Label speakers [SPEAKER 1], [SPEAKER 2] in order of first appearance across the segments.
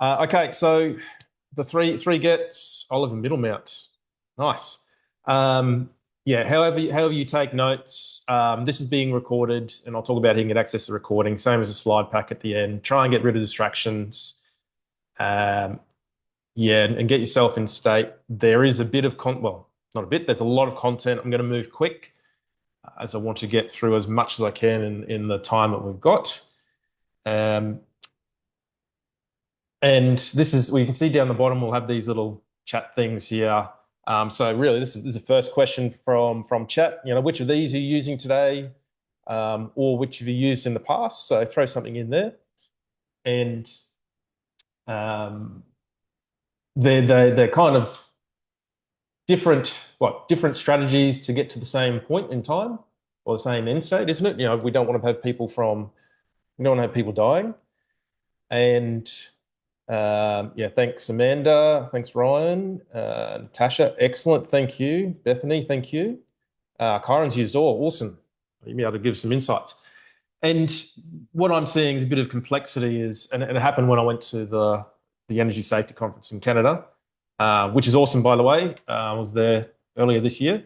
[SPEAKER 1] Okay, so the three gets Oliver Middlemount. Nice. Um, yeah, however you take notes, this is being recorded, and I'll talk about how you can get access to the recording. Same as a slide pack at the end. Try and get rid of distractions. Um, yeah, and get yourself in state. There is a bit of well, not a bit. There's a lot of content. I'm going to move quick as I want to get through as much as I can in the time that we've got. Um, And this is, well, you can see down the bottom, we'll have these little chat things here. So really, this is the first question from chat. Which of these are you using today, or which have you used in the past? So throw something in there, and um, they're kind of different strategies to get to the same point in time or the same end state, isn't it? We don't want to have we don't want to have people dying, and yeah, thanks, Amanda. Thanks, Ryan. Natasha, excellent. Thank you. Bethany, thank you. Kyron's used all. Awesome. You'll be able to give some insights. And what I'm seeing is a bit of complexity and it happened when I went to the Energy Safety Conference in Canada, which is awesome, by the way. I was there earlier this year.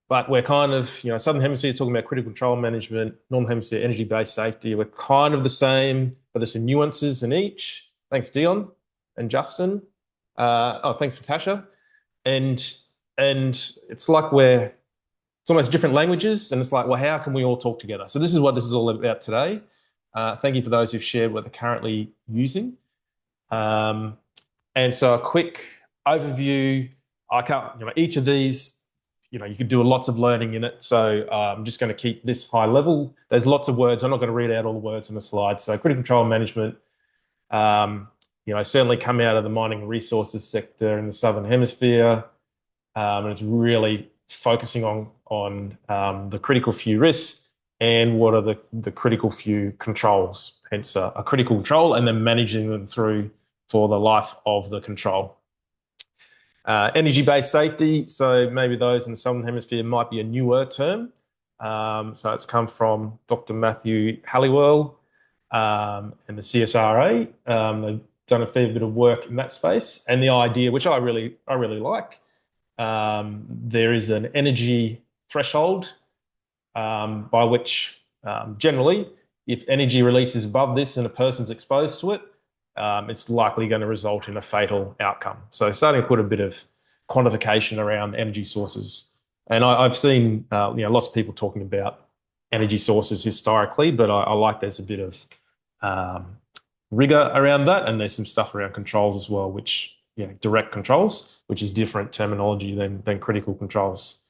[SPEAKER 1] But we're kind of, Southern Hemisphere talking about critical control management, Northern Hemisphere energy-based safety. We're kind of the same, but there's some nuances in each. Thanks, Dion and Justin. Thanks, Natasha. And it's like it's almost different languages, and it's like, well, how can we all talk together? So this is what this is all about today. Thank you for those who've shared what they're currently using. And so a quick overview. I can't, each of these, you could do lots of learning in it. So I'm just going to keep this high level. There's lots of words. I'm not going to read out all the words on the slide. So critical control management, certainly come out of the mining and resources sector in the Southern Hemisphere. And it's really focusing on the critical few risks and what are the critical few controls, hence a critical control, and then managing them through for the life of the control. Energy-based safety, so maybe those in the Southern Hemisphere might be a newer term. So it's come from Dr. Matthew Halliwell and the CSRA. They've done a fair bit of work in that space, and the idea, which I really like, there is an energy threshold by which generally, if energy release is above this and a person's exposed to it, it's likely going to result in a fatal outcome. So starting to put a bit of quantification around energy sources. And I've seen lots of people talking about energy sources historically, but I like there's a bit of rigor around that, and there's some stuff around controls as well, which direct controls, which is different terminology than critical controls.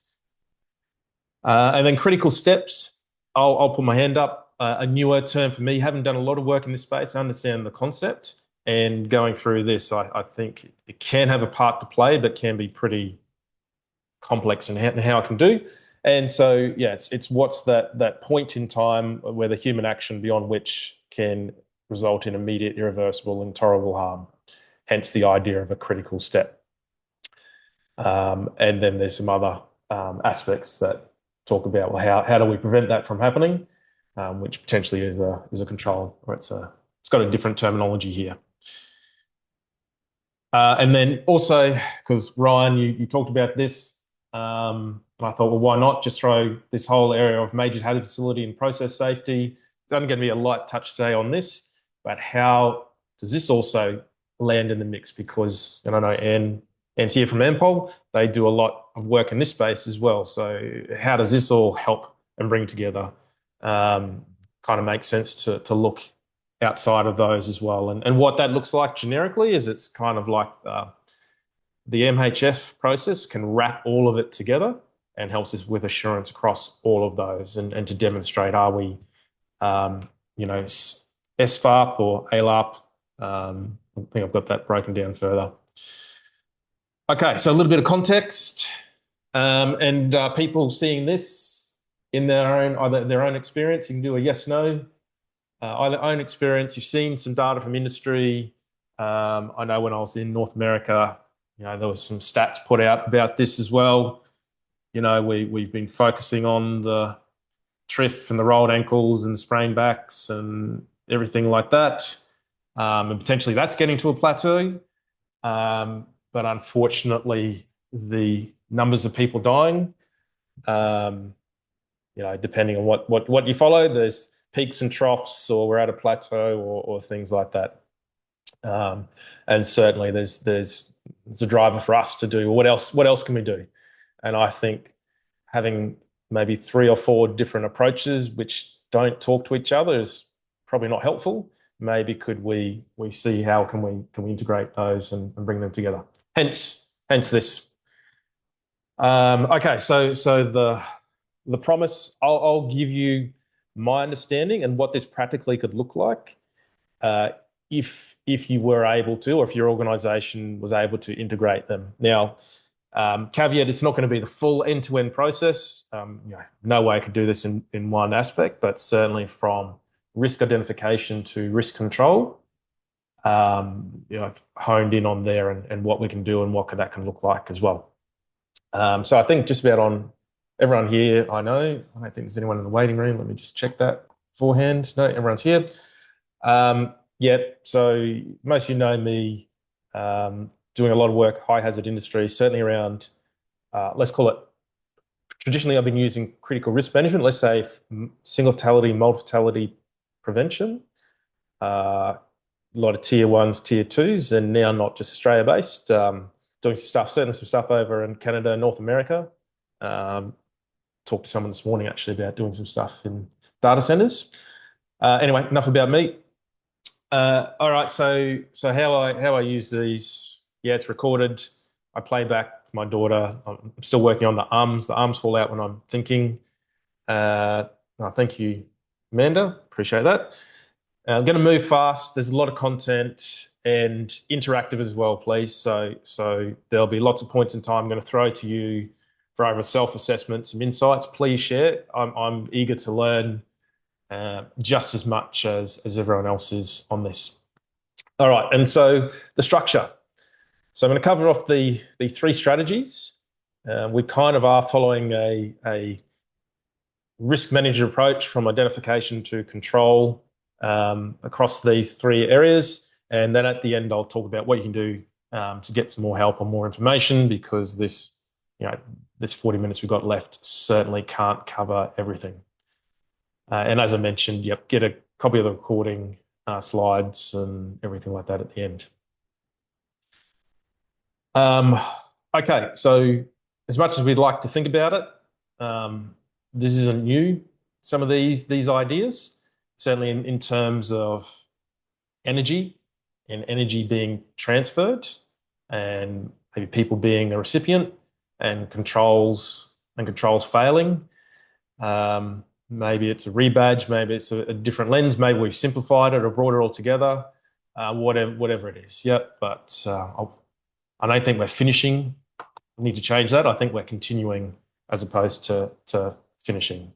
[SPEAKER 1] And then critical steps, I'll put my hand up. A newer term for me. Haven't done a lot of work in this space. I understand the concept, and going through this, I think it can have a part to play, but can be pretty complex in how it can do. And so, yeah, it's what's that point in time where the human action beyond which can result in immediate, irreversible, intolerable harm. Hence the idea of a critical step. And then there's some other aspects that talk about, well, how do we prevent that from happening? Which potentially is a control, or it's got a different terminology here. And then also, because Ryan, you talked about this, and I thought, well, why not just throw this whole area of major hazard facility and process safety? It's only going to be a light touch today on this, but how does this also land in the mix? Because, and I know Anne's here from Ampol, they do a lot of work in this space as well. So how does this all help and bring together? Kind of makes sense to look outside of those as well. And what that looks like generically is it's kind of like the MHF process can wrap all of it together and helps us with assurance across all of those and to demonstrate, are we, SFARP or ALARP? I think I've got that broken down further. Okay, so a little bit of context and people seeing this in either their own experience. You can do a yes, no. Either own experience, you've seen some data from industry. I know when I was in North America, there was some stats put out about this as well. We've been focusing on the TRIF and the rolled ankles and sprained backs and everything like that. And potentially that's getting to a plateau. But unfortunately, the numbers of people dying, um, depending on what you follow, there's peaks and troughs, or we're at a plateau, or things like that. Um, and certainly, there's a driver for us to do. What else can we do? And I think having maybe 3 or 4 different approaches which don't talk to each other is probably not helpful. Maybe could we see how can we integrate those and bring them together? Hence this. Okay, so the promise, I'll give you my understanding and what this practically could look like, uh, if you were able to, or if your organisation was able to integrate them. Now, caveat: it's not going to be the full end-to-end process. No way I could do this in one aspect, but certainly from risk identification to risk control, I've honed in on there, and what we can do and what that can look like as well. So I think just about on everyone here, I know. I don't think there's anyone in the waiting room. Let me just check that beforehand. No, everyone's here. Yeah, so most of you know me, doing a lot of work, high hazard industry, certainly around, let's call it, traditionally I've been using critical risk management, let's say single fatality, multi fatality prevention, a lot of tier ones, tier twos, and now not just Australia based, doing certainly some stuff over in Canada, North America. Talked to someone this morning actually about doing some stuff in data centers. Anyway, enough about me. All right, so how I use these? Yeah, it's recorded. I play back to my daughter. I'm still working on the arms. The arms fall out when I'm thinking. Thank you, Amanda. Appreciate that. I'm going to move fast. There's a lot of content and interactive as well, please. So there'll be lots of points in time I'm going to throw to you for either self-assessment, some insights. Please share. I'm eager to learn just as much as everyone else is on this. All right, and so the structure. So I'm going to cover off the 3 strategies. We kind of are following a risk manager approach from identification to control, across these 3 areas. And then at the end, I'll talk about what you can do to get some more help or more information, because this 40 minutes we've got left certainly can't cover everything. And as I mentioned, yep, get a copy of the recording, slides and everything like that at the end. Okay, so as much as we'd like to think about it, this isn't new. Some of these ideas, certainly in terms of energy and energy being transferred, and maybe people being the recipient, and controls failing. Maybe it's a rebadge, maybe it's a different lens, maybe we've simplified it or brought it all together, whatever it is. Yep, but I don't think we're finishing. We need to change that. I think we're continuing as opposed to finishing.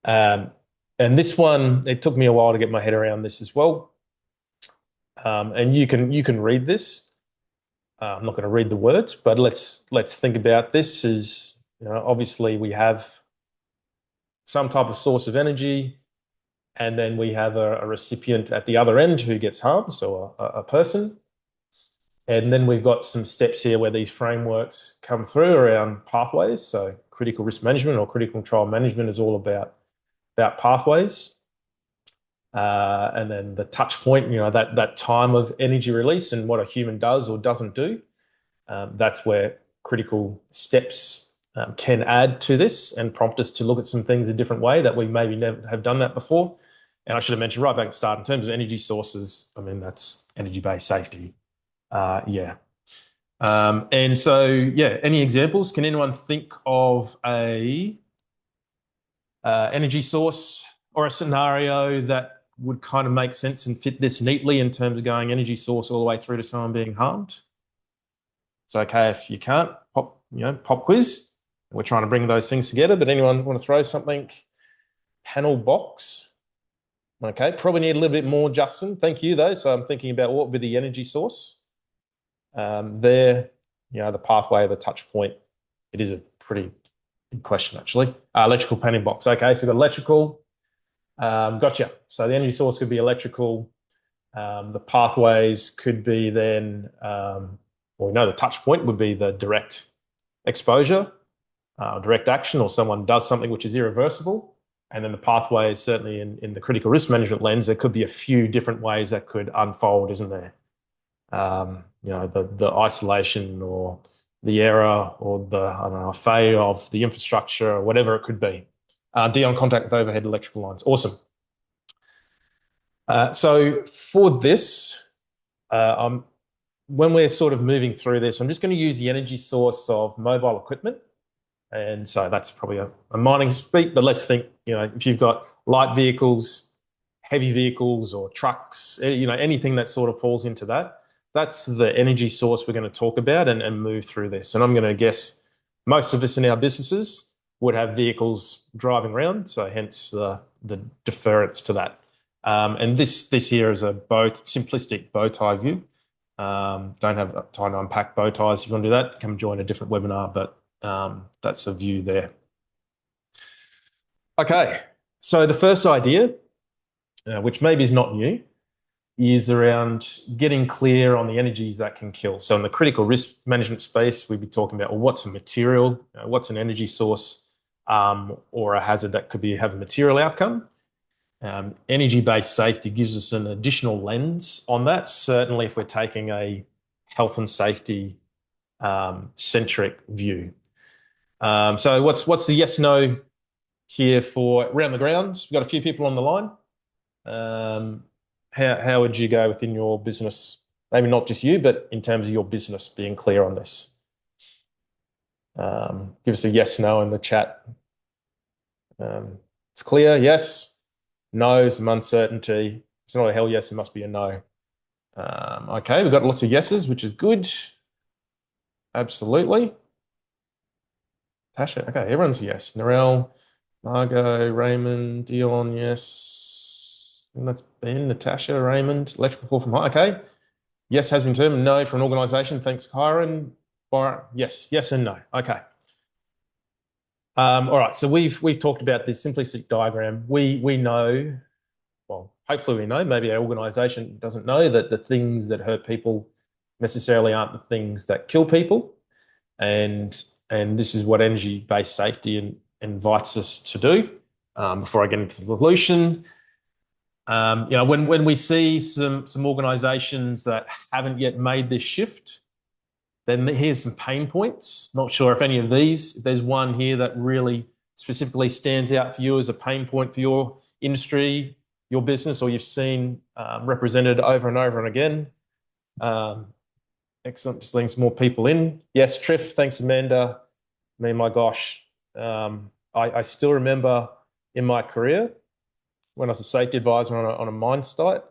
[SPEAKER 1] And this one, it took me a while to get my head around this as well. And you can read this. I'm not going to read the words, but let's think about this as, obviously we have some type of source of energy, and then we have a recipient at the other end who gets harmed, so a person. And then we've got some steps here where these frameworks come through around pathways. So critical risk management or critical control management is all about pathways. And then the touch point, that time of energy release and what a human does or doesn't do. That's where critical steps can add to this and prompt us to look at some things a different way that we maybe never have done that before. And I should have mentioned right back at the start, in terms of energy sources, I mean, that's energy-based safety. Yeah. And so, yeah, any examples? Can anyone think of a energy source or a scenario that would kind of make sense and fit this neatly in terms of going energy source all the way through to someone being harmed? It's okay if you can't. Pop quiz. We're trying to bring those things together, but anyone want to throw something? Panel box. Okay, probably need a little bit more, Justin. Thank you, though. So I'm thinking about what would be the energy source. There, the pathway, the touch point. It is a pretty big question, actually. Electrical panel box. Okay, so we've got electrical. Gotcha. So the energy source could be electrical. The pathways could be then, well, we know the touch point would be the direct exposure, direct action, or someone does something which is irreversible. And then the pathway is certainly in the critical risk management lens, there could be a few different ways that could unfold, isn't there? The isolation or the error or the, I don't know, failure of the infrastructure or whatever it could be. D on contact with overhead electrical lines. Awesome. So for this, when we're sort of moving through this, I'm just going to use the energy source of mobile equipment. And so that's probably a mining speak, but let's think, if you've got light vehicles, heavy vehicles or trucks, anything that sort of falls into that, that's the energy source we're going to talk about and move through this. And I'm going to guess most of us in our businesses would have vehicles driving around, so hence the deference to that. And this here is a simplistic bow tie view. Don't have time to unpack bow ties. If you want to do that, come join a different webinar, but that's a view there. Okay, so the first idea, which maybe is not new, is around getting clear on the energies that can kill. So in the critical risk management space, we'd be talking about, well, what's a material, what's an energy source, or a hazard that could have a material outcome. Energy-based safety gives us an additional lens on that, certainly if we're taking a health and safety centric view. So what's the yes, no here for around the grounds? We've got a few people on the line. How would you go within your business? Maybe not just you, but in terms of your business being clear on this. Give us a yes, no in the chat. It's clear, yes. No, some uncertainty. It's not a hell yes, it must be a no. Okay, we've got lots of yeses, which is good. Absolutely. Tasha, okay, everyone's a yes. Narelle, Margot, Raymond, Dion, yes. And that's Ben, Natasha, Raymond, electrical call from high. Okay. Yes has been determined. No for an organisation. Thanks, Kyron. Yes, yes and no. Okay. All right, so we've talked about this simplistic diagram. We know, well, hopefully we know, maybe our organisation doesn't know, that the things that hurt people necessarily aren't the things that kill people. And this is what energy-based safety invites us to do. Before I get into the solution, when we see some organisations that haven't yet made this shift, then here's some pain points. Not sure if any of these, if there's one here that really specifically stands out for you as a pain point for your industry, your business, or you've seen represented over and over and again. Excellent, just letting some more people in. Yes, Triff, thanks, Amanda. I mean, my gosh, I still remember in my career when I was a safety advisor on a mine site,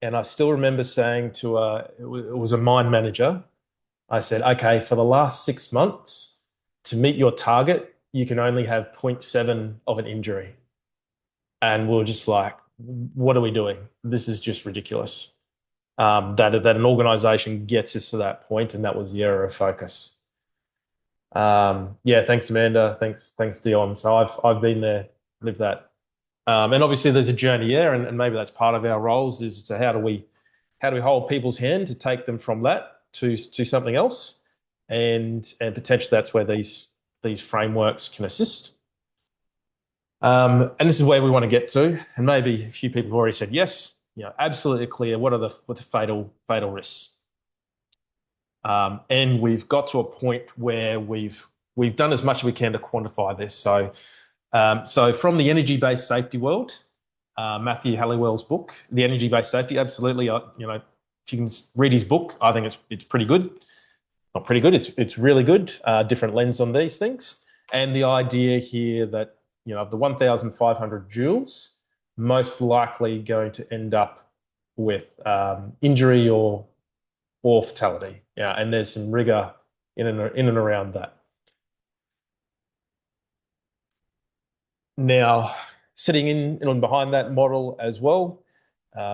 [SPEAKER 1] and I still remember saying to it was a mine manager, I said, okay, for the last 6 months, to meet your target, you can only have 0.7 of an injury. And we were just like, what are we doing? This is just ridiculous. That an organisation gets us to that point, and that was the error of focus. Yeah, thanks, Amanda. Thanks, Dion. So I've been there, lived that. And obviously there's a journey there, and maybe that's part of our roles, is to how do we hold people's hand to take them from that to something else, and potentially that's where these frameworks can assist. And this is where we want to get to, and maybe a few people have already said yes, absolutely clear what are the fatal risks. And we've got to a point where we've done as much as we can to quantify this. So from the energy-based safety world, Matthew Halliwell's book, The Energy-Based Safety, absolutely, if you can read his book, I think it's pretty good. Not pretty good, it's really good. Different lens on these things. And the idea here that, of the 1,500 joules, most likely going to end up with injury or fatality. Yeah, and there's some rigour in and around that. Now, sitting in and behind that model as well,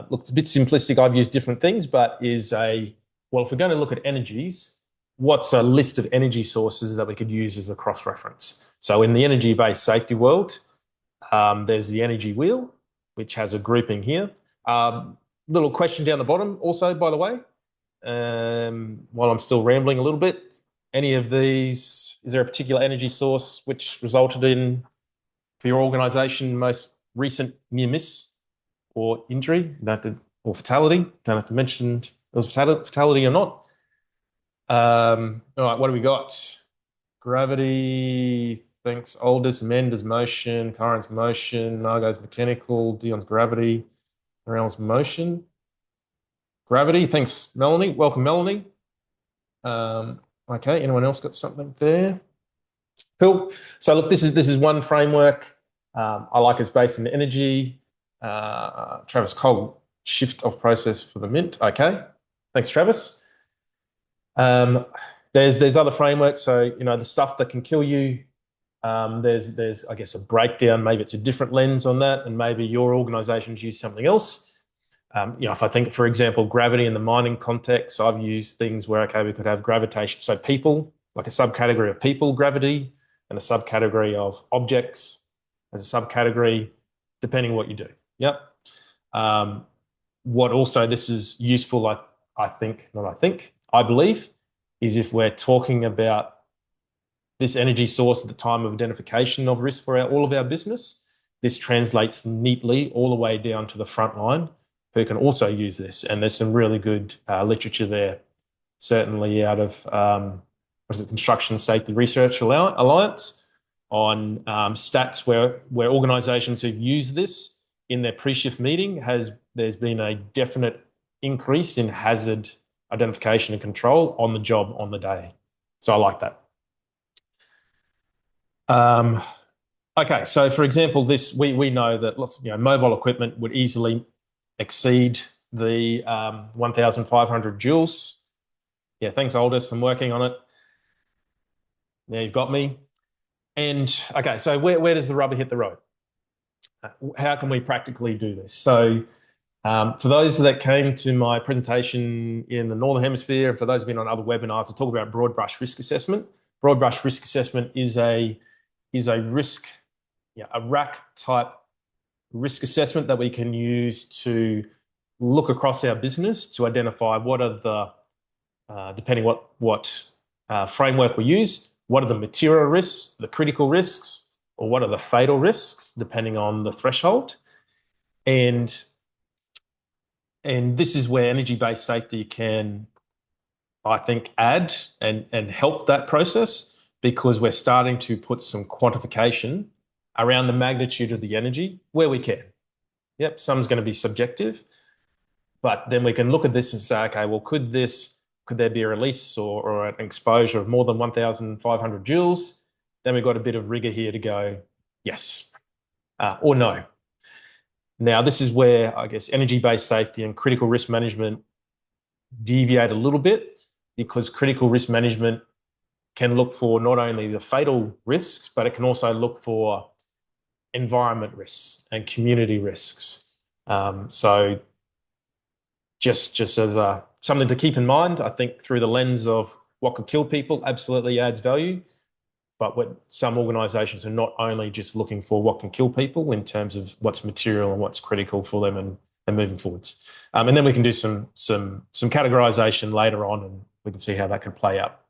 [SPEAKER 1] look, it's a bit simplistic. I've used different things, but if we're going to look at energies, what's a list of energy sources that we could use as a cross-reference? So in the energy-based safety world, there's the energy wheel, which has a grouping here. Little question down the bottom also, by the way, while I'm still rambling a little bit. Any of these, is there a particular energy source which resulted in, for your organisation, most recent near miss or injury? Or fatality? Don't have to mention it was fatality or not. All right, what do we got? Gravity, thanks Aldous, Mendes motion, Current's motion, Margot's mechanical, Dion's gravity, Morel's motion. Gravity, thanks Melanie. Welcome, Melanie. Okay, anyone else got something there? Cool. So look, this is one framework. I like it's based in energy. Travis Cole, shift of process for the mint. Okay, thanks, Travis. There's other frameworks. So the stuff that can kill you. There's I guess a breakdown. Maybe it's a different lens on that, and maybe your organisation's use something else. If I think, for example, gravity in the mining context, I've used things where we could have gravitation. So people, like a subcategory of people gravity, and a subcategory of objects as a subcategory, depending what you do. Yep. What also this is useful, I believe, is if we're talking about this energy source at the time of identification of risk for all of our business, this translates neatly all the way down to the front line, who can also use this. And there's some really good literature there, certainly out of Construction Safety Research Alliance, on stats where organisations who've used this in their pre-shift meeting, there's been a definite increase in hazard identification and control on the job on the day. So I like that. Okay, so for example, we know that lots of mobile equipment would easily exceed the 1,500 joules. Yeah, thanks, Aldous. I'm working on it. Yeah, you've got me. And okay, so where does the rubber hit the road? How can we practically do this? So for those that came to my presentation in the Northern Hemisphere, and for those who've been on other webinars, I talk about broad brush risk assessment. Broad brush risk assessment is a risk, a RAC type risk assessment that we can use to look across our business to identify what are the, depending what framework we use, what are the material risks, the critical risks, or what are the fatal risks, depending on the threshold. And this is where energy-based safety can, I think, add and help that process, because we're starting to put some quantification around the magnitude of the energy where we can. Yep, some's going to be subjective, but then we can look at this and say, okay, well, could there be a release or an exposure of more than 1,500 joules? Then we've got a bit of rigor here to go, yes or no. Now, this is where I guess energy-based safety and critical risk management deviate a little bit, because critical risk management can look for not only the fatal risks, but it can also look for environment risks and community risks. So just as something to keep in mind, I think through the lens of what could kill people absolutely adds value. But what some organisations are not only just looking for what can kill people in terms of what's material and what's critical for them and moving forwards. And then we can do some categorisation later on, and we can see how that could play out.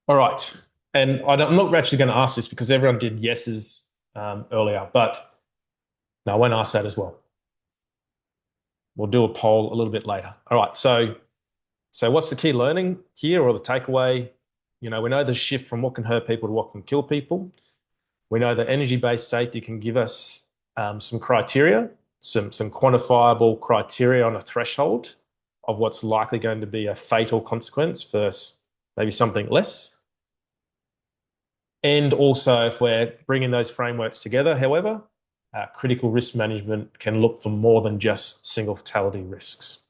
[SPEAKER 1] All right. And I'm not actually going to ask this because everyone did yeses earlier, but no, I won't ask that as well. We'll do a poll a little bit later. All right. So what's the key learning here, or the takeaway? We know the shift from what can hurt people to what can kill people. We know that energy-based safety can give us some criteria, some quantifiable criteria on a threshold of what's likely going to be a fatal consequence versus maybe something less. And also, if we're bringing those frameworks together, however, critical risk management can look for more than just single fatality risks.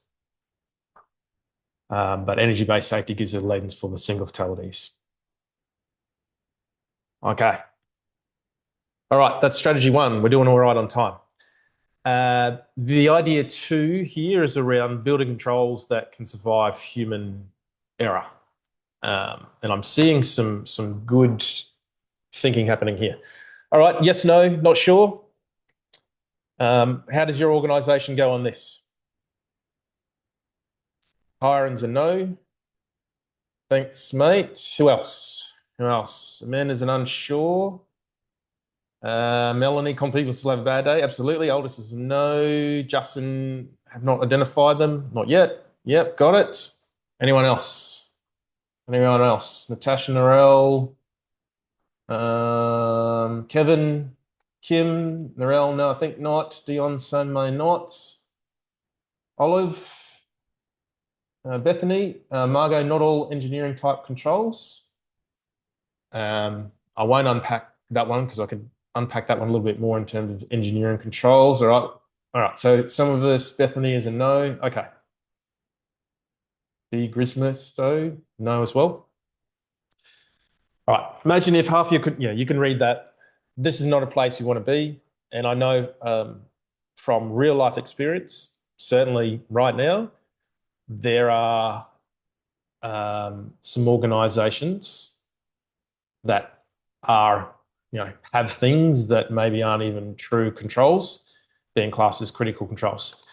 [SPEAKER 1] But energy-based safety gives a lens for the single fatalities. Okay. All right, that's strategy one. We're doing all right on time. The idea two here is around building controls that can survive human error. And I'm seeing some good thinking happening here. All right, yes, no, not sure. How does your organisation go on this? Hiring's a no. Thanks, mate. Who else? Who else? Amanda's an unsure. Melanie, common people still have a bad day. Absolutely. Oldest is no. Justin, have not identified them. Not yet. Yep, got it. Anyone else? Anyone else? Natasha Norell. Kevin, Kim, Narelle, no, I think not. Dion, Sun may not. Olive, Bethany, Margot, not all engineering type controls. I won't unpack that one because I could unpack that one a little bit more in terms of engineering controls. All right. All right. So some of this, Bethany is a no. Okay. B. Grismesto, no as well. All right. Imagine if half you could, you can read that. This is not a place you want to be. And I know from real life experience, certainly right now, there are some organizations that are, have things that maybe aren't even true controls, being classed as critical controls.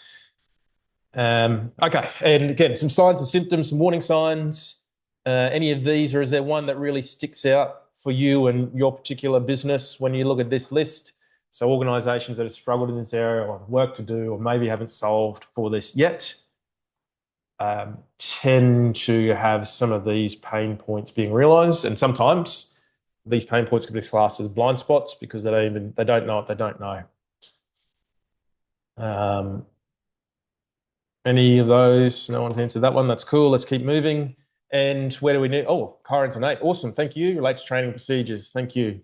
[SPEAKER 1] Okay. And again, some signs and symptoms, some warning signs. Any of these, or is there one that really sticks out for you and your particular business when you look at this list? So organizations that have struggled in this area or work to do or maybe haven't solved for this yet tend to have some of these pain points being realized. And sometimes these pain points can be classed as blind spots because they don't know what they don't know. Any of those? No one's answered that one. That's cool. Let's keep moving. And where do we need? Oh, coherent and 8. Awesome. Thank you. Relate to training procedures. Thank you.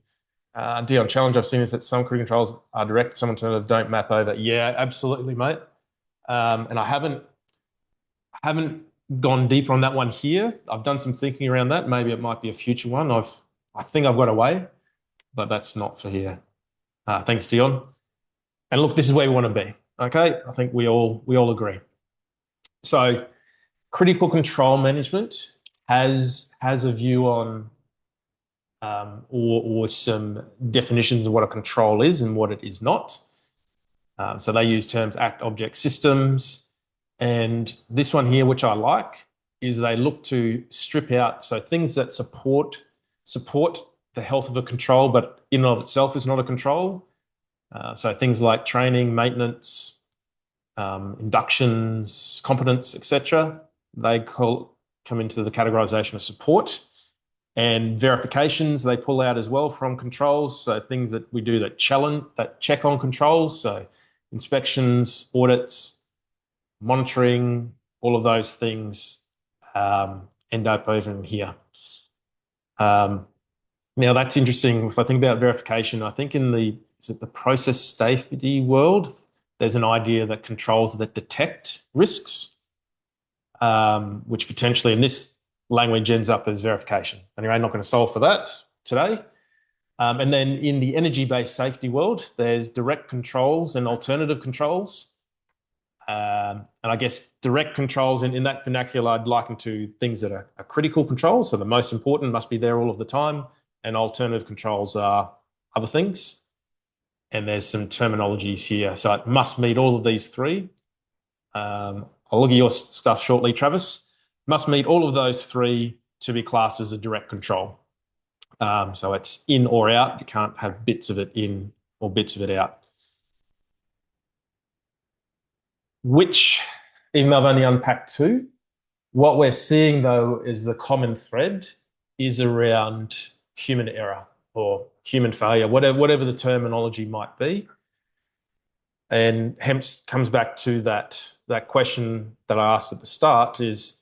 [SPEAKER 1] Dion, challenge I've seen is that some critical controls are direct, some alternative don't map over. Yeah, absolutely, mate. And I haven't gone deeper on that one here. I've done some thinking around that. Maybe it might be a future one. I think I've got a way, but that's not for here. Thanks, Dion. And look, this is where we want to be. Okay, I think we all agree. So, critical control management has a view on or some definitions of what a control is and what it is not. So they use terms act, object, systems. And this one here, which I like, is they look to strip out so things that support the health of a control, but in and of itself is not a control. So things like training, maintenance, inductions, competence, etc. They come into the categorization of support. And verifications they pull out as well from controls. So things that we do that check on controls. So inspections, audits, monitoring, all of those things end up over in here. Now that's interesting. If I think about verification, I think in the process safety world, there's an idea that controls that detect risks, which potentially in this language ends up as verification. Anyway, I'm not going to solve for that today. And then in the energy-based safety world, there's direct controls and alternative controls. And I guess direct controls in that vernacular, I'd liken to things that are critical controls. So the most important must be there all of the time. And alternative controls are other things. And there's some terminologies here. So it must meet all of these three. I'll look at your stuff shortly, Travis. Must meet all of those three to be classed as a direct control. So it's in or out. You can't have bits of it in or bits of it out. Which, even though I've only unpacked two, what we're seeing though is the common thread is around human error or human failure, whatever the terminology might be. And hence comes back to that question that I asked at the start is,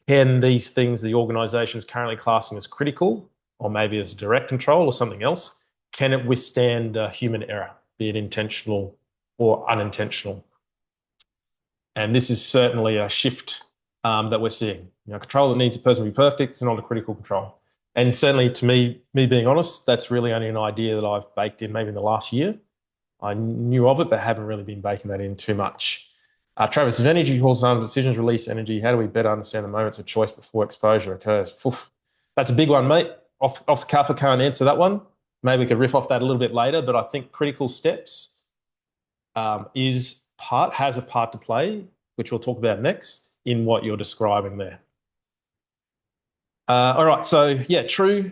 [SPEAKER 1] can these things the organisation is currently classing as critical or maybe as direct control or something else, can it withstand human error, be it intentional or unintentional? And this is certainly a shift that we're seeing. Control that needs a person to be perfect is not a critical control. And certainly to me being honest, that's really only an idea that I've baked in maybe in the last year. I knew of it, but haven't really been baking that in too much. Travis, if energy calls on decisions release energy, how do we better understand the moments of choice before exposure occurs? Oof, that's a big one, mate. Off the cuff, I can't answer that one. Maybe we could riff off that a little bit later, but I think critical steps has a part to play, which we'll talk about next, in what you're describing there. All right, so yeah, true.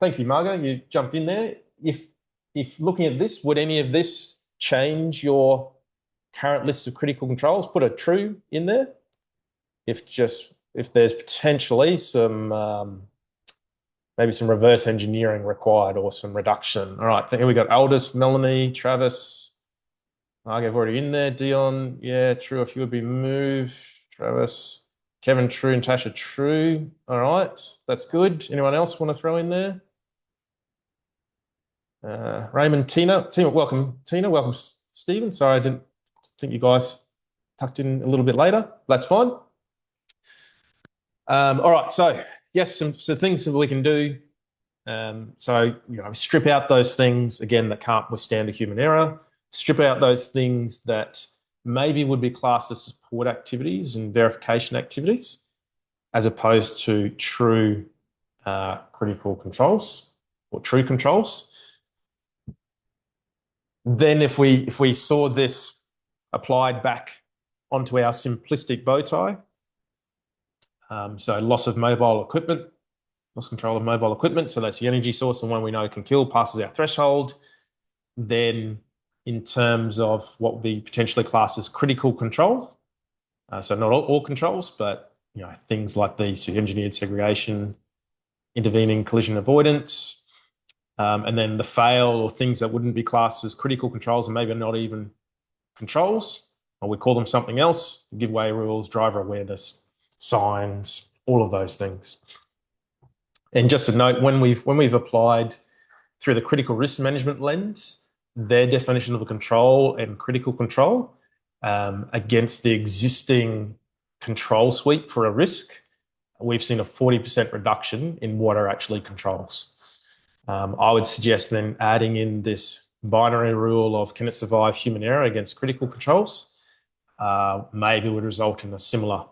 [SPEAKER 1] Thank you, Margot. You jumped in there. If looking at this, would any of this change your current list of critical controls? Put a true in there. If there's potentially some maybe some reverse engineering required or some reduction. All right, here we got Aldous, Melanie, Travis. Margot's already in there. Dion, yeah, true. A few would be moved. Travis, Kevin, true, and Tasha, true. All right, that's good. Anyone else want to throw in there? Raymond, Tina, welcome. Tina, welcome. Stephen, sorry, I didn't think you guys tucked in a little bit later. That's fine. All right, so yes, some things that we can do. So strip out those things again that can't withstand a human error. Strip out those things that maybe would be classed as support activities and verification activities, as opposed to true critical controls or true controls. Then if we saw this applied back onto our simplistic bow tie, so loss of mobile equipment, loss control of mobile equipment, so that's the energy source and one we know can kill, passes our threshold. Then in terms of what would be potentially classed as critical control, so not all controls, but things like these two: engineered segregation, intervening collision avoidance, and then the fail, or things that wouldn't be classed as critical controls and maybe not even controls, or we call them something else: giveaway rules, driver awareness, signs, all of those things. And just a note, when we've applied through the critical risk management lens their definition of a control and critical control against the existing control suite for a risk, we've seen a 40% reduction in what are actually controls. I would suggest then adding in this binary rule of can it survive human error against critical controls, maybe would result in a similar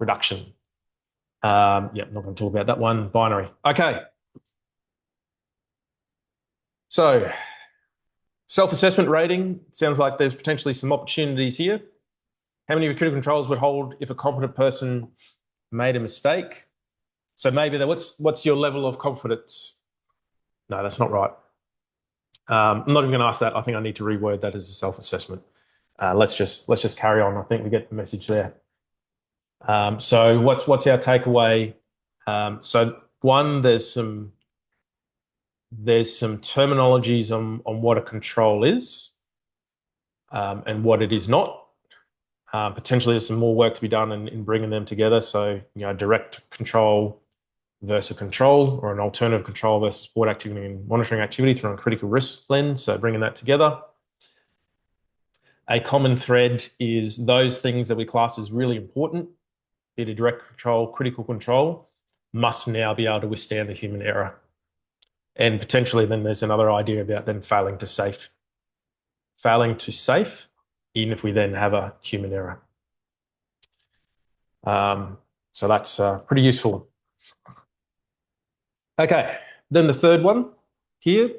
[SPEAKER 1] reduction. I'm not going to talk about that one. Binary. Okay. So self-assessment rating, sounds like there's potentially some opportunities here. How many critical controls would hold if a competent person made a mistake? So maybe what's your level of confidence? No, that's not right. I'm not even going to ask that. I think I need to reword that as a self-assessment. Let's just carry on. I think we get the message there. So what's our takeaway? So one, there's some terminologies on what a control is and what it is not. Potentially, there's some more work to be done in bringing them together. So direct control versus control, or an alternative control versus support activity and monitoring activity through a critical risk lens. So bringing that together. A common thread is those things that we class as really important, be it direct control, critical control, must now be able to withstand the human error. And potentially then there's another idea about then failing to safe, even if we then have a human error. So that's pretty useful. Okay, then the third one here,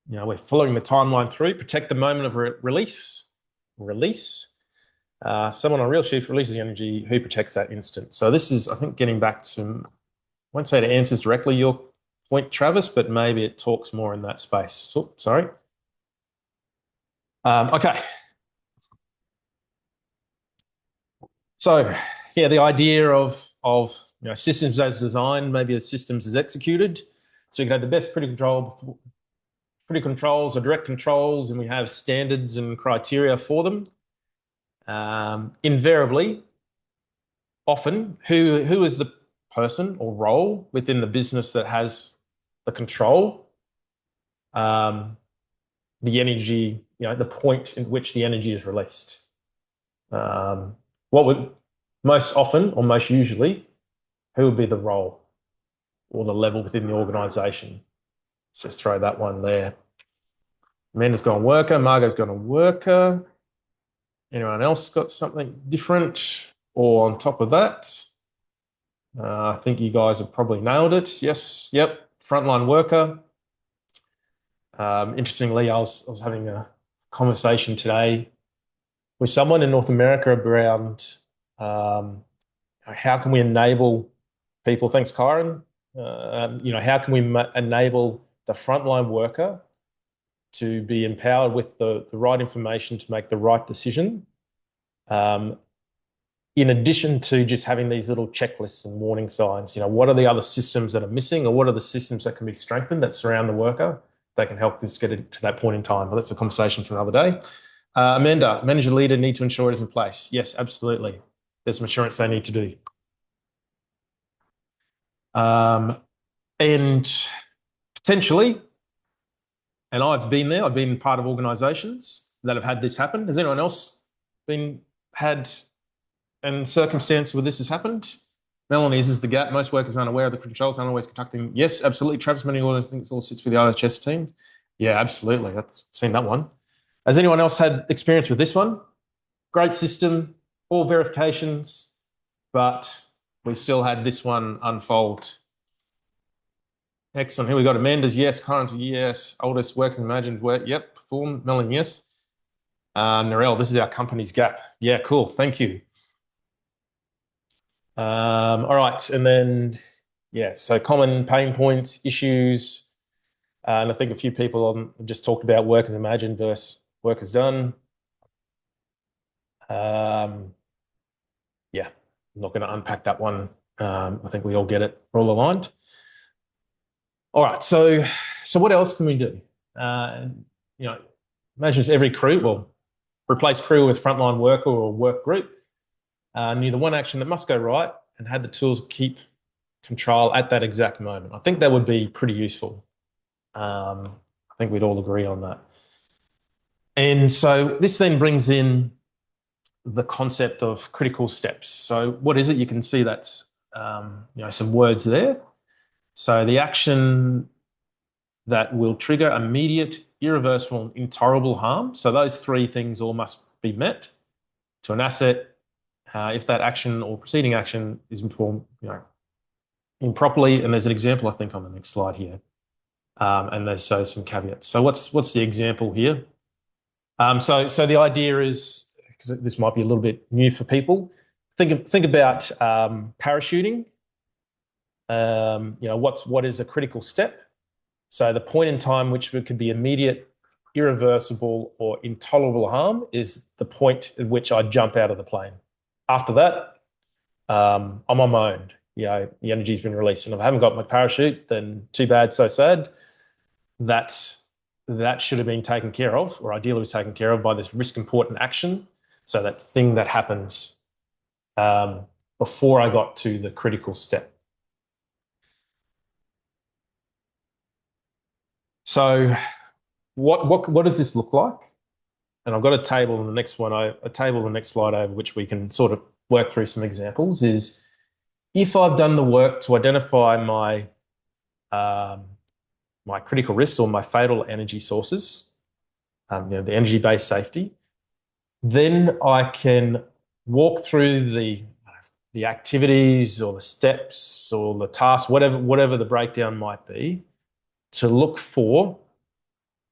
[SPEAKER 1] we're following the timeline through. Protect the moment of release. Someone on real shift releases the energy. Who protects that instant? So this is, I think, getting back to, I won't say it answers directly your point, Travis, but maybe it talks more in that space. Oh, sorry. Okay. So yeah, the idea of systems as designed, maybe as systems as executed. So you can have the best critical controls or direct controls, and we have standards and criteria for them. Invariably, often, who is the person or role within the business that has the control? The energy, the point in which the energy is released. What would most often or most usually, who would be the role or the level within the organisation? Let's just throw that one there. Amanda's gone worker, Margot's gone a worker. Anyone else got something different or on top of that? I think you guys have probably nailed it. Yes, yep, frontline worker. Interestingly, I was having a conversation today with someone in North America around how can we enable people. Thanks, Kyron. How can we enable the frontline worker to be empowered with the right information to make the right decision, in addition to just having these little checklists and warning signs. What are the other systems that are missing, or what are the systems that can be strengthened that surround the worker that can help us get it to that point in time? But that's a conversation for another day. Amanda, manager leader need to ensure it is in place. Yes, absolutely. There's some assurance they need to do. And potentially, and I've been there, I've been part of organisations that have had this happen. Has anyone else had and circumstance where this has happened? Melanie, this is the gap. Most workers aren't aware of the controls, aren't always conducting. Yes, absolutely. Travis, many I think it all sits with the IHS team. Yeah, absolutely. I've seen that one. Has anyone else had experience with this one? Great system, all verifications, but we still had this one unfold. Excellent. Here we got Amanda's yes, Kyron's yes, oldest workers imagined work. Yep, perform. Melanie, yes. Narelle, this is our company's gap. Yeah, cool. Thank you. All right, and then so common pain points, issues, and I think a few people just talked about workers imagined versus workers done. I'm not going to unpack that one. I think we all get it. We're all aligned. All right, so what else can we do? Imagine if every crew, replace crew with frontline worker or work group, knew the one action that must go right and had the tools to keep control at that exact moment. I think that would be pretty useful. I think we'd all agree on that. And so this then brings in the concept of critical steps. So what is it? You can see that's some words there. So the action that will trigger immediate, irreversible, and intolerable harm. So those three things all must be met to an asset. If that action or preceding action is performed, improperly, and there's an example I think on the next slide here, and there's some caveats. So what's the example here? So the idea is, because this might be a little bit new for people, think about parachuting. What is a critical step? So the point in time which could be immediate, irreversible, or intolerable harm is the point at which I jump out of the plane. After that, I'm on my own. The energy's been released, and if I haven't got my parachute, then too bad, so sad. That should have been taken care of, or ideally was taken care of by this risk-important action. So that thing that happens before I got to the critical step. So what does this look like? And I've got a table in the next one, a table in the next slide over which we can sort of work through some examples. Is if I've done the work to identify my my critical risks or my fatal energy sources, the energy-based safety, then I can walk through the activities or the steps or the tasks, whatever the breakdown might be, to look for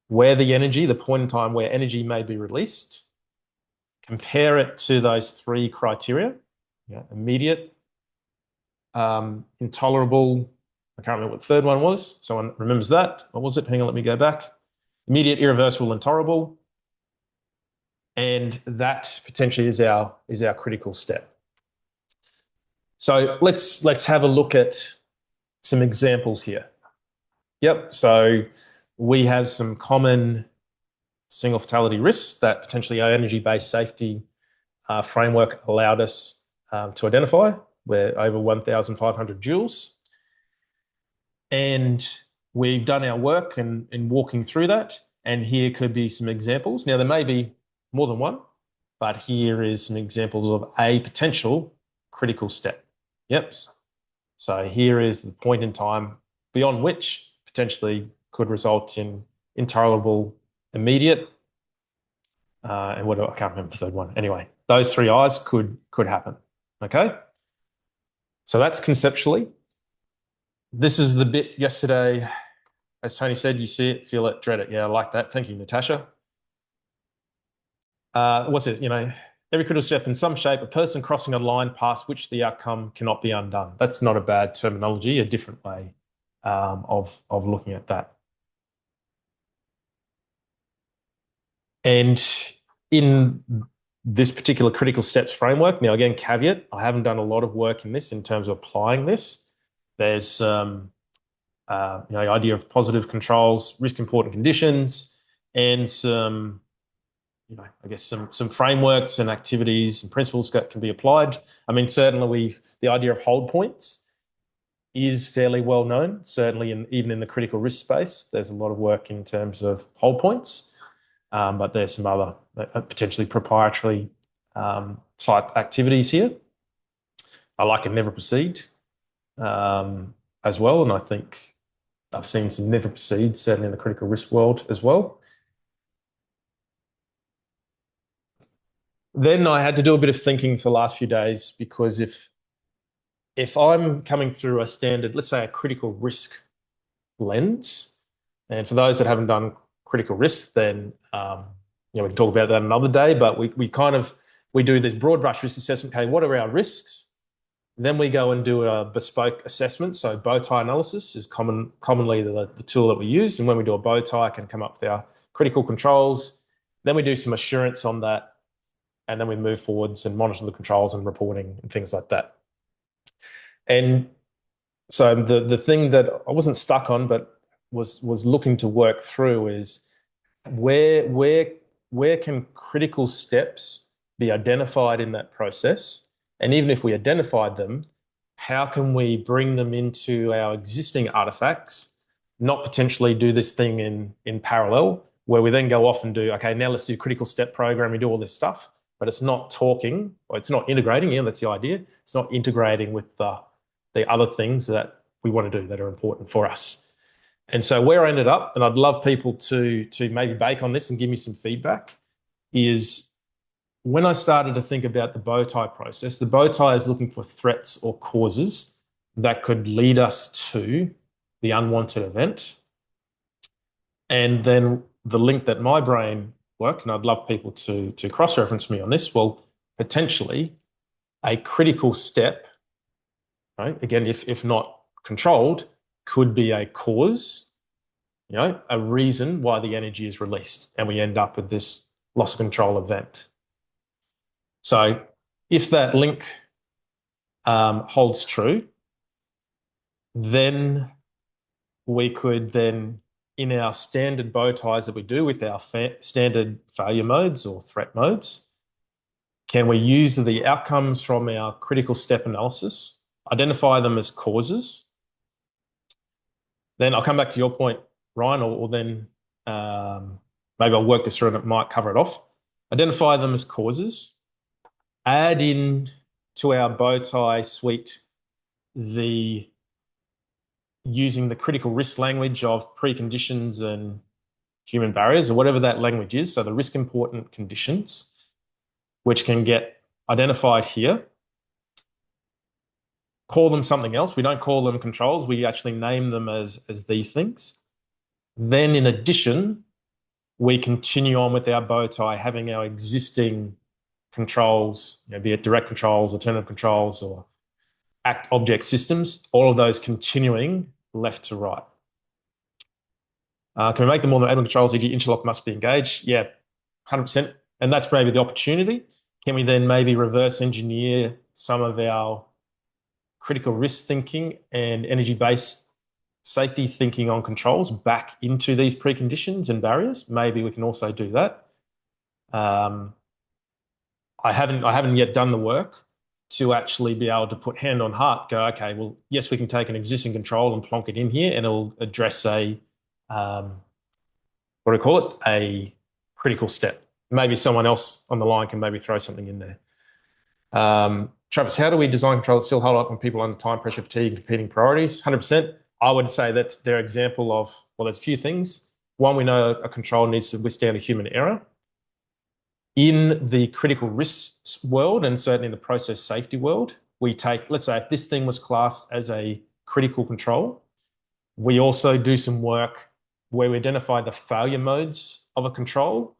[SPEAKER 1] where the energy, the point in time where energy may be released, compare it to those three criteria, immediate, intolerable, I can't remember what the third one was. Someone remembers that. What was it? Hang on, let me go back. Immediate, irreversible, intolerable. And that potentially is our critical step. So let's have a look at some examples here. Yep, so we have some common single fatality risks that potentially our energy-based safety framework allowed us to identify. We're over 1,500 joules. And we've done our work in walking through that. And here could be some examples. Now, there may be more than one, but here is some examples of a potential critical step. Yep. So here is the point in time beyond which potentially could result in intolerable, immediate, and what I can't remember the third one. Anyway, those three I's could happen. Okay. So that's conceptually. This is the bit yesterday, as Tony said, you see it, feel it, dread it. Yeah, I like that. Thank you, Natasha. what's it? Every critical step in some shape, a person crossing a line past which the outcome cannot be undone. That's not a bad terminology, a different way of looking at that. And in this particular critical steps framework, now again, caveat, I haven't done a lot of work in this in terms of applying this. There's the idea of positive controls, risk important conditions, and some, I guess some frameworks and activities and principles that can be applied. I mean, certainly the idea of hold points is fairly well known, certainly even in the critical risk space. There's a lot of work in terms of hold points, but there's some other potentially proprietary type activities here. I like a never proceed as well, and I think I've seen some never proceed, certainly in the critical risk world as well. Then I had to do a bit of thinking for the last few days, because if I'm coming through a standard, let's say a critical risk lens, and for those that haven't done critical risk, then we can talk about that another day, but we do this broad brush risk assessment. Okay, what are our risks? Then we go and do a bespoke assessment. So bow tie analysis is commonly the tool that we use. And when we do a bow tie, I can come up with our critical controls. Then we do some assurance on that. And then we move forwards and monitor the controls and reporting and things like that. And so the thing that I wasn't stuck on, but was looking to work through is where can critical steps be identified in that process? And even if we identified them, how can we bring them into our existing artifacts, not potentially do this thing in parallel, where we then go off and do, okay, now let's do critical step program, we do all this stuff, but it's not talking, or it's not integrating, that's the idea. It's not integrating with the other things that we want to do that are important for us. And so where I ended up, and I'd love people to maybe bake on this and give me some feedback, is when I started to think about the bow tie process, the bow tie is looking for threats or causes that could lead us to the unwanted event. And then the link that my brain worked, and I'd love people to cross-reference me on this, well, potentially a critical step, right? Again, if not controlled, could be a cause, a reason why the energy is released, and we end up with this loss of control event. So if that link holds true, then we could then, in our standard bow ties that we do with our standard failure modes or threat modes, can we use the outcomes from our critical step analysis, identify them as causes? Then I'll come back to your point, Ryan, or then maybe I'll work this through and it might cover it off. Identify them as causes, add in to our bow tie suite using the critical risk language of preconditions and human barriers, or whatever that language is. So the risk important conditions, which can get identified here. Call them something else. We don't call them controls. We actually name them as these things. Then in addition, we continue on with our bow tie, having our existing controls, be it direct controls, alternative controls, or act object systems, all of those continuing left to right. Can we make them more than admin controls, e.g. interlock must be engaged? Yeah, 100%. And that's maybe the opportunity. Can we then maybe reverse engineer some of our critical risk thinking and energy-based safety thinking on controls back into these preconditions and barriers? Maybe we can also do that. I haven't yet done the work to actually be able to put hand on heart, go, okay, well, yes, we can take an existing control and plonk it in here, and it'll address a critical step. Maybe someone else on the line can maybe throw something in there. Travis, how do we design control that still hold up when people under time pressure, fatigue, and competing priorities? 100%. I would say that they're an example of, well, there's a few things. One, we know a control needs to withstand a human error. In the critical risk world, and certainly in the process safety world, we take, let's say if this thing was classed as a critical control, we also do some work where we identify the failure modes of a control,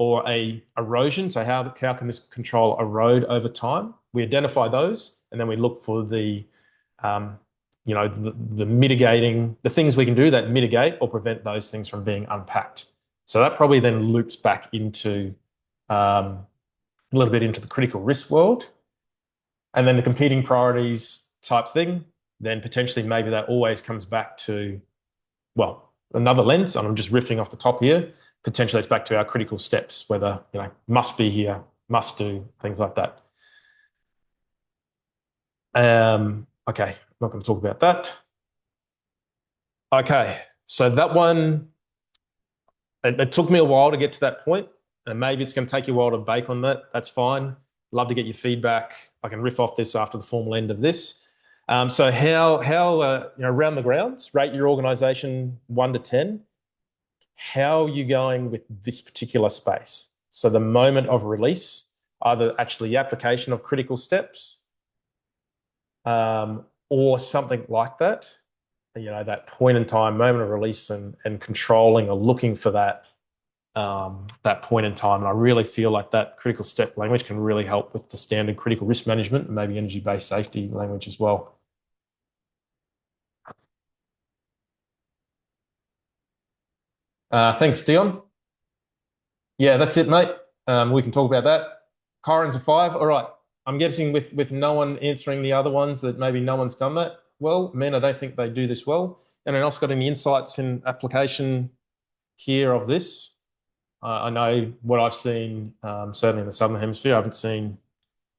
[SPEAKER 1] or a erosion. So how can this control erode over time? We identify those, and then we look for the the mitigating, the things we can do that mitigate or prevent those things from being unpacked. So that probably then loops back into a little bit into the critical risk world. And then the competing priorities type thing, then potentially maybe that always comes back to, well, another lens, and I'm just riffing off the top here, potentially it's back to our critical steps, whether, must be here, must do, things like that. Okay, I'm not going to talk about that. Okay, so that one, it took me a while to get to that point, and maybe it's going to take you a while to bake on that. That's fine. Love to get your feedback. I can riff off this after the formal end of this. So how around the grounds, rate your organisation 1 to 10. How are you going with this particular space? So the moment of release, either actually the application of critical steps, or something like that. That point in time, moment of release, and controlling or looking for that point in time. And I really feel like that critical step language can really help with the standard critical risk management and maybe energy-based safety language as well. Thanks, Dion. Yeah, that's it, mate. We can talk about that. Kyron's a 5. All right. I'm guessing with no one answering the other ones that maybe no one's done that well. Man, I don't think they do this well. Anyone else got any insights in application here of this? I know what I've seen, certainly in the Southern Hemisphere. I haven't seen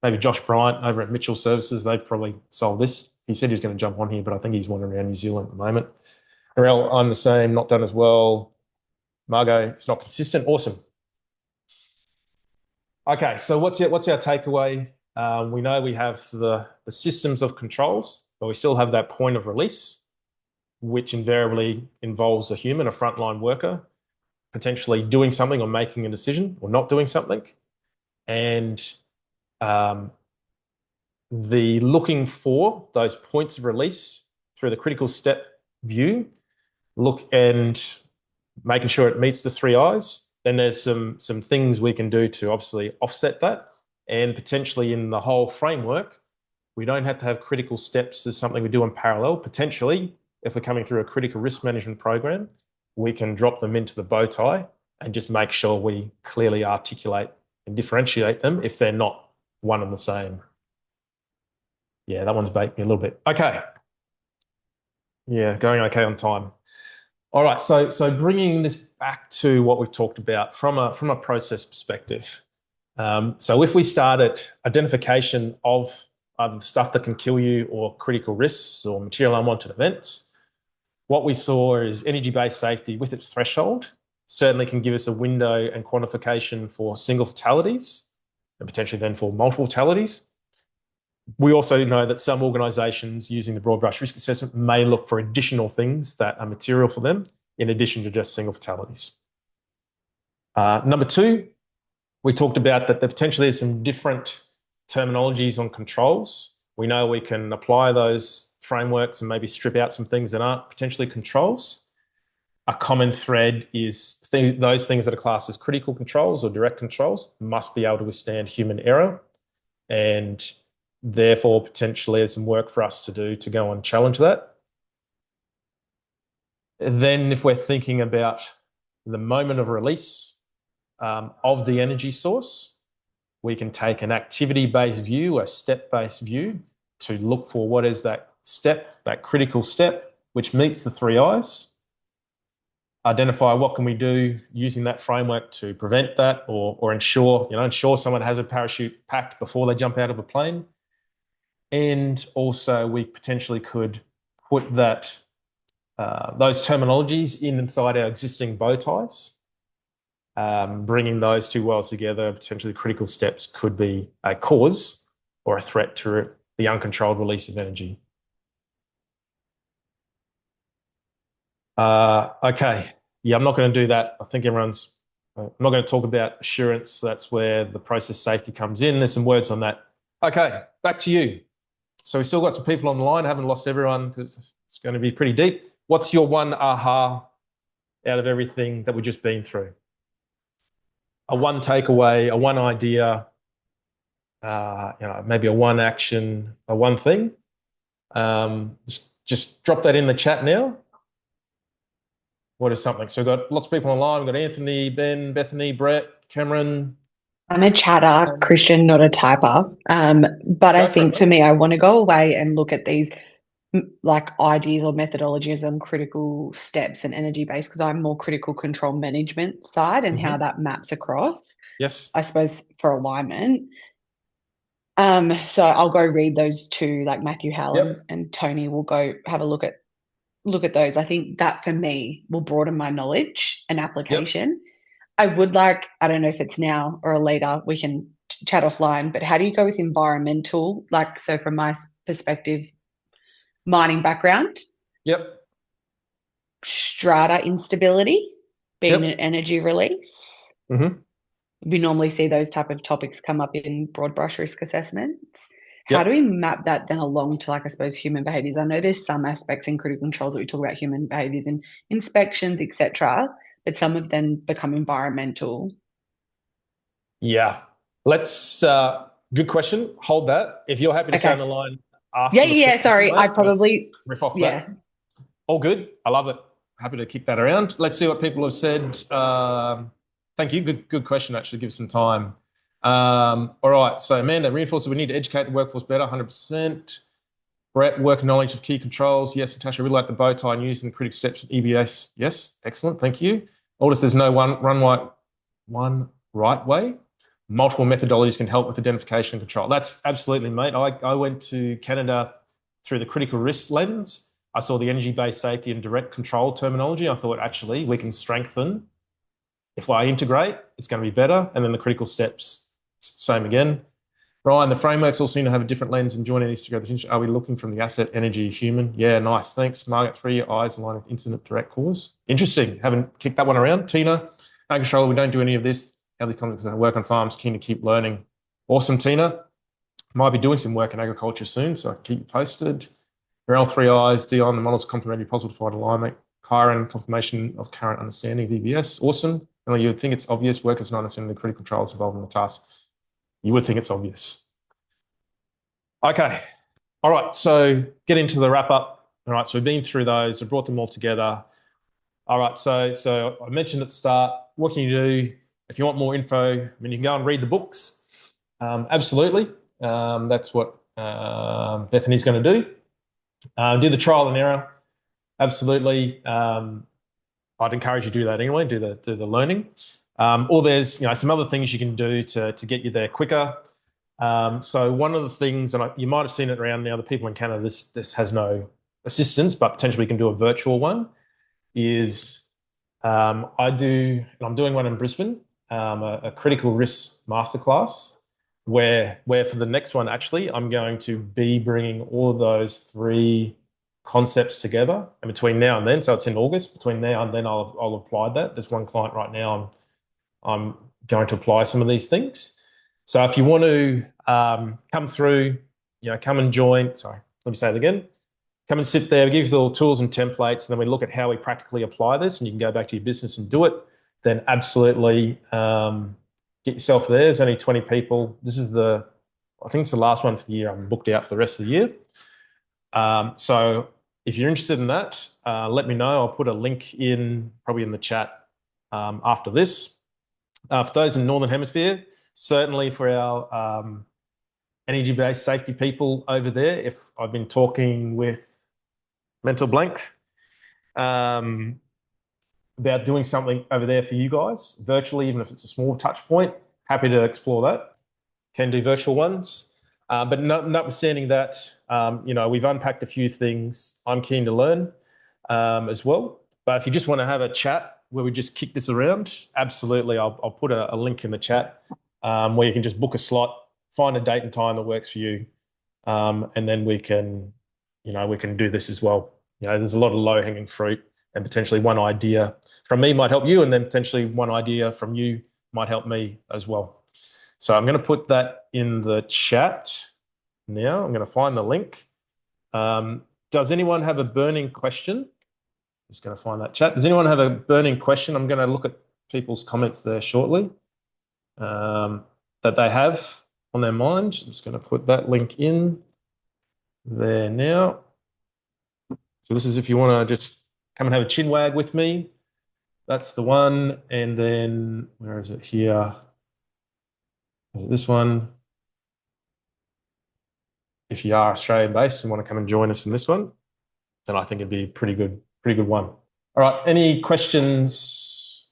[SPEAKER 1] maybe Josh Bryant over at Mitchell Services. They've probably solved this. He said he was going to jump on here, but I think he's wandering around New Zealand at the moment. Arel, I'm the same, not done as well. Margot, it's not consistent. Awesome. Okay, so what's our takeaway? We know we have the systems of controls, but we still have that point of release, which invariably involves a human, a frontline worker, potentially doing something or making a decision or not doing something. And the looking for those points of release through the critical step view, look and making sure it meets the 3 I's. Then there's some things we can do to obviously offset that. And potentially in the whole framework, we don't have to have critical steps as something we do in parallel. Potentially, if we're coming through a critical risk management program, we can drop them into the bow tie and just make sure we clearly articulate and differentiate them if they're not one and the same. Yeah, that one's baked me a little bit. Okay. Yeah, going okay on time. All right, so bringing this back to what we've talked about from a process perspective. So if we start at identification of either the stuff that can kill you or critical risks or material unwanted events, what we saw is energy-based safety with its threshold certainly can give us a window and quantification for single fatalities and potentially then for multiple fatalities. We also know that some organisations using the broad brush risk assessment may look for additional things that are material for them in addition to just single fatalities. Number 2, we talked about that there potentially is some different terminologies on controls. We know we can apply those frameworks and maybe strip out some things that aren't potentially controls. A common thread is those things that are classed as critical controls or direct controls must be able to withstand human error, and therefore potentially there's some work for us to do to go and challenge that. Then if we're thinking about the moment of release of the energy source, we can take an activity-based view, a step-based view, to look for what is that step, that critical step, which meets the 3 I's. Identify what can we do using that framework to prevent that or ensure someone has a parachute packed before they jump out of a plane. And also we potentially could put that those terminologies inside our existing bow ties. Bringing those 2 worlds together, potentially critical steps could be a cause or a threat to the uncontrolled release of energy. Okay. Yeah, I'm not going to do that. I think I'm not going to talk about assurance. That's where the process safety comes in. There's some words on that. Okay, back to you. So we've still got some people on the line. I haven't lost everyone because it's going to be pretty deep. What's your one aha out of everything that we've just been through? a one takeaway, a one idea, maybe a one action, a one thing. Just drop that in the chat now. What is something? So we've got lots of people online. We've got Anthony, Ben, Bethany, Brett, Cameron.
[SPEAKER 2] I'm a chatter, Christian, not a typer. But I
[SPEAKER 1] Go for it,
[SPEAKER 2] think for
[SPEAKER 1] mate.
[SPEAKER 2] me, I want to go away and look at these like ideas or methodologies and critical steps and energy based because I'm more critical control management side and how
[SPEAKER 1] Hmm.
[SPEAKER 2] that maps across,
[SPEAKER 1] Yes.
[SPEAKER 2] I suppose, for alignment. So I'll go read those two, like Matthew Howell
[SPEAKER 1] Yep.
[SPEAKER 2] and Tony will go have a look at those. I think that for me will broaden my knowledge and
[SPEAKER 1] Yep.
[SPEAKER 2] application. I would like, I don't know if it's now or later, we can chat offline, but how do you go with environmental? Like, so from my perspective, mining background,
[SPEAKER 1] Yep.
[SPEAKER 2] strata instability being an
[SPEAKER 1] Yep.
[SPEAKER 2] energy release.
[SPEAKER 1] Hmm.
[SPEAKER 2] We normally see those type of topics come up in broad brush risk assessments. How do we
[SPEAKER 1] Yep.
[SPEAKER 2] map that then along to, like, I suppose, human behaviors? I know there's some aspects in critical controls that we talk about human behaviors in inspections, etc., but some of them become environmental.
[SPEAKER 1] Yeah. Let's, good question. Hold that. If you're happy to stay on
[SPEAKER 2] Okay.
[SPEAKER 1] the line
[SPEAKER 2] Yeah,
[SPEAKER 1] after the
[SPEAKER 2] yeah, yeah.
[SPEAKER 1] formal,
[SPEAKER 2] Sorry, I
[SPEAKER 1] mate, let's
[SPEAKER 2] probably,
[SPEAKER 1] riff off
[SPEAKER 2] yeah.
[SPEAKER 1] that. All good. I love it. Happy to kick that around. Let's see what people have said. Thank you. Good question, actually. Give us some time. All right. So, Amanda, reinforces we need to educate the workforce better, 100%. Brett, work knowledge of key controls. Yes, Natasha, really like the bow tie and using the critical steps of EBS. Yes, excellent. Thank you. Aldous, there's no one right way. Multiple methodologies can help with identification and control. That's absolutely, mate. I went to Canada through the critical risk lens. I saw the energy-based safety and direct control terminology. I thought, actually, we can strengthen. If I integrate, it's going to be better. And then the critical steps, same again. Ryan, the frameworks all seem to have a different lens and joining these together. Are we looking from the asset, energy, human? Yeah, nice. Thanks. Margaret, 3 eyes aligned with incident direct cause. Interesting. Haven't kicked that one around. Tina, no control. We don't do any of this. How these concepts going to work on farms. Keen to keep learning. Awesome, Tina. Might be doing some work in agriculture soon, so keep you posted. Morel, 3 eyes. Dion, the models complementary, possible to find alignment. Kyron, confirmation of current understanding of EBS. Awesome. And you would think it's obvious. Workers not understanding the critical controls involved in the task. You would think it's obvious. Okay. All right. So get into the wrap up. All right. So we've been through those. I brought them all together. All right. So I mentioned at the start, what can you do if you want more info? I mean, you can go and read the books. Absolutely. That's what Bethany's going to do. Do the trial and error. Absolutely. I'd encourage you to do that anyway. Do the learning. Or there's some other things you can do to get you there quicker. So one of the things, and you might have seen it around now, the people in Canada, this has no assistance, but potentially we can do a virtual one. Is I'm doing one in Brisbane, a critical risk masterclass, where for the next one actually I'm going to be bringing all of those three concepts together, and between now and then, so it's in August. Between now and then, I'll apply that. There's one client right now I'm going to apply some of these things. So if you want to come through, come and join. Sorry, let me say it again. Come and sit there, give you the little tools and templates, and then we look at how we practically apply this, and you can go back to your business and do it. Then absolutely get yourself there. There's only 20 people. I think it's the last one for the year. I'm booked out for the rest of the year. So if you're interested in that, let me know. I'll put a link probably in the chat after this. For those in the Northern Hemisphere, certainly for our energy-based safety people over there, if I've been talking with Mental Blank about doing something over there for you guys virtually, even if it's a small touch point, happy to explore that. Can do virtual ones. But notwithstanding that, we've unpacked a few things I'm keen to learn as well. But if you just want to have a chat where we just kick this around, absolutely, I'll put a link in the chat where you can just book a slot, find a date and time that works for you, and then we can do this as well. There's a lot of low-hanging fruit, and potentially one idea from me might help you, and then potentially one idea from you might help me as well. So I'm going to put that in the chat now. I'm going to find the link. Does anyone have a burning question? Just going to find that chat. Does anyone have a burning question? I'm going to look at people's comments there shortly. that they have on their mind. I'm just going to put that link in there now. So this is if you want to just come and have a chin wag with me. That's the one. And then where is it here? Is it this one? If you are Australian based and want to come and join us in this one, then I think it'd be a pretty good one. All right. Any questions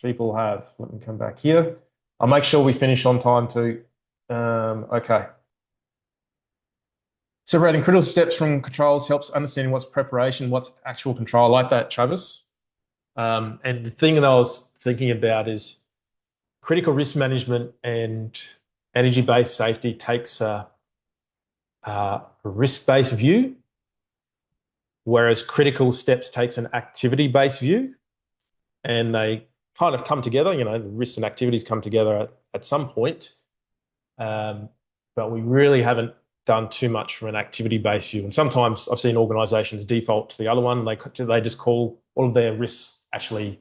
[SPEAKER 1] people have? Let me come back here. I'll make sure we finish on time too. Okay. Separating critical steps from controls helps understanding what's preparation, what's actual control. I like that, Travis. And the thing that I was thinking about is critical risk management and energy-based safety takes a risk-based view, whereas critical steps takes an activity-based view, and they kind of come together. You know, the risks and activities come together at some point, but we really haven't done too much from an activity-based view. And sometimes I've seen organisations default to the other one. They just call all of their risks actually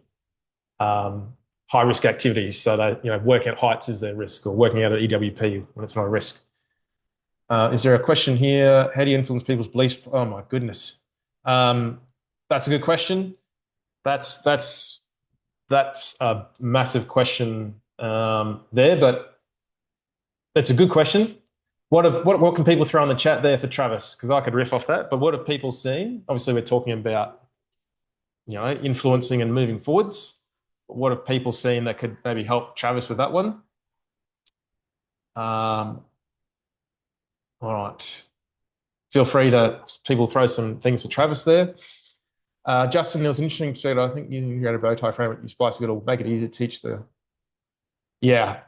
[SPEAKER 1] high-risk activities. So they, working at heights is their risk, or working out at EWP when it's not a risk. Is there a question here? How do you influence people's beliefs? Oh my goodness, that's a good question. That's a massive question there, but it's a good question. What can people throw in the chat there for Travis? Because I could riff off that. But what have people seen? Obviously, we're talking about influencing and moving forwards. What have people seen that could maybe help Travis with that one? All right. Feel free to people throw some things for Travis there. Justin, there was an interesting thread. I think you had a bow tie framework. You spice it'll make it easier to teach the. Yeah.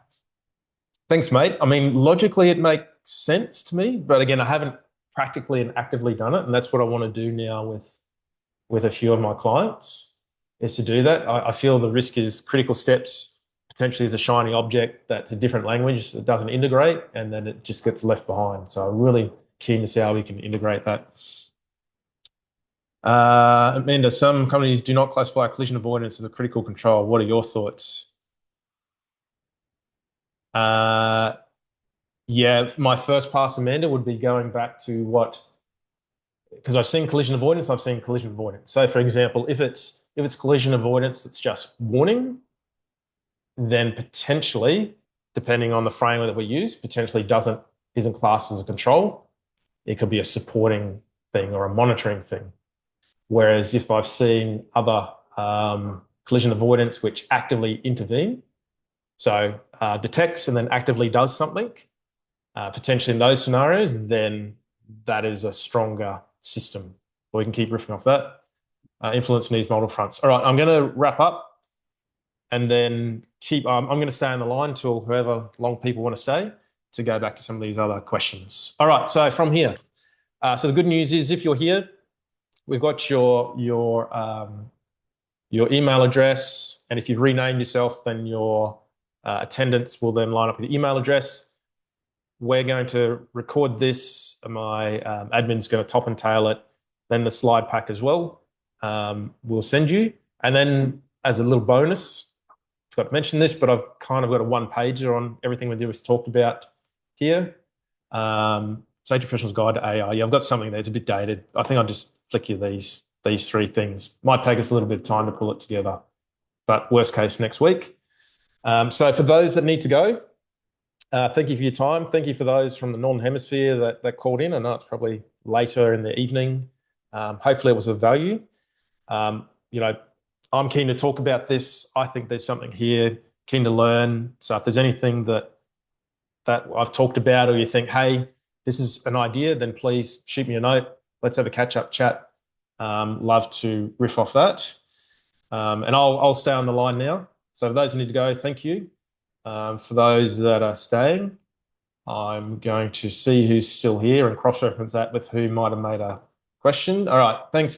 [SPEAKER 1] Thanks, mate. I mean, logically, it makes sense to me, but again, I haven't practically and actively done it, and that's what I want to do now with a few of my clients, is to do that. I feel the risk is critical steps potentially is a shiny object that's a different language that doesn't integrate, and then it just gets left behind. So I'm really keen to see how we can integrate that. Amanda, some companies do not classify collision avoidance as a critical control. What are your thoughts? Yeah, my first pass, Amanda, would be going back to because I've seen collision avoidance, I've seen collision avoidance. So, for example, if it's collision avoidance that's just warning, then potentially, depending on the framework that we use, potentially isn't classed as a control. It could be a supporting thing or a monitoring thing. Whereas if I've seen other collision avoidance which actively intervene, so detects and then actively does something, potentially in those scenarios, then that is a stronger system. We can keep riffing off that. Influence needs multiple fronts. All right, I'm going to wrap up and then I'm going to stay on the line till whoever long people want to stay to go back to some of these other questions. All right, so from here. So the good news is if you're here, we've got your email address, and if you've renamed yourself, then your attendance will then line up with your email address. We're going to record this. My admin's going to top and tail it. Then the slide pack as well we'll send you. And then as a little bonus, I forgot to mention this, but I've kind of got a one-pager on everything we've talked about here. Safety Professionals Guide to AI. Yeah, I've got something there. It's a bit dated. I think I'll just flick you these three things. Might take us a little bit of time to pull it together, but worst case next week. So for those that need to go, thank you for your time. Thank you for those from the Northern Hemisphere that called in. I know it's probably later in the evening. Hopefully it was of value. I'm keen to talk about this. I think there's something here, keen to learn. So if there's anything that I've talked about, or you think, hey, this is an idea, then please shoot me a note. Let's have a catch-up chat. Love to riff off that. And I'll stay on the line now. So for those who need to go, thank you. For those that are staying, I'm going to see who's still here and cross-reference that with who might have made a question. All right, thanks.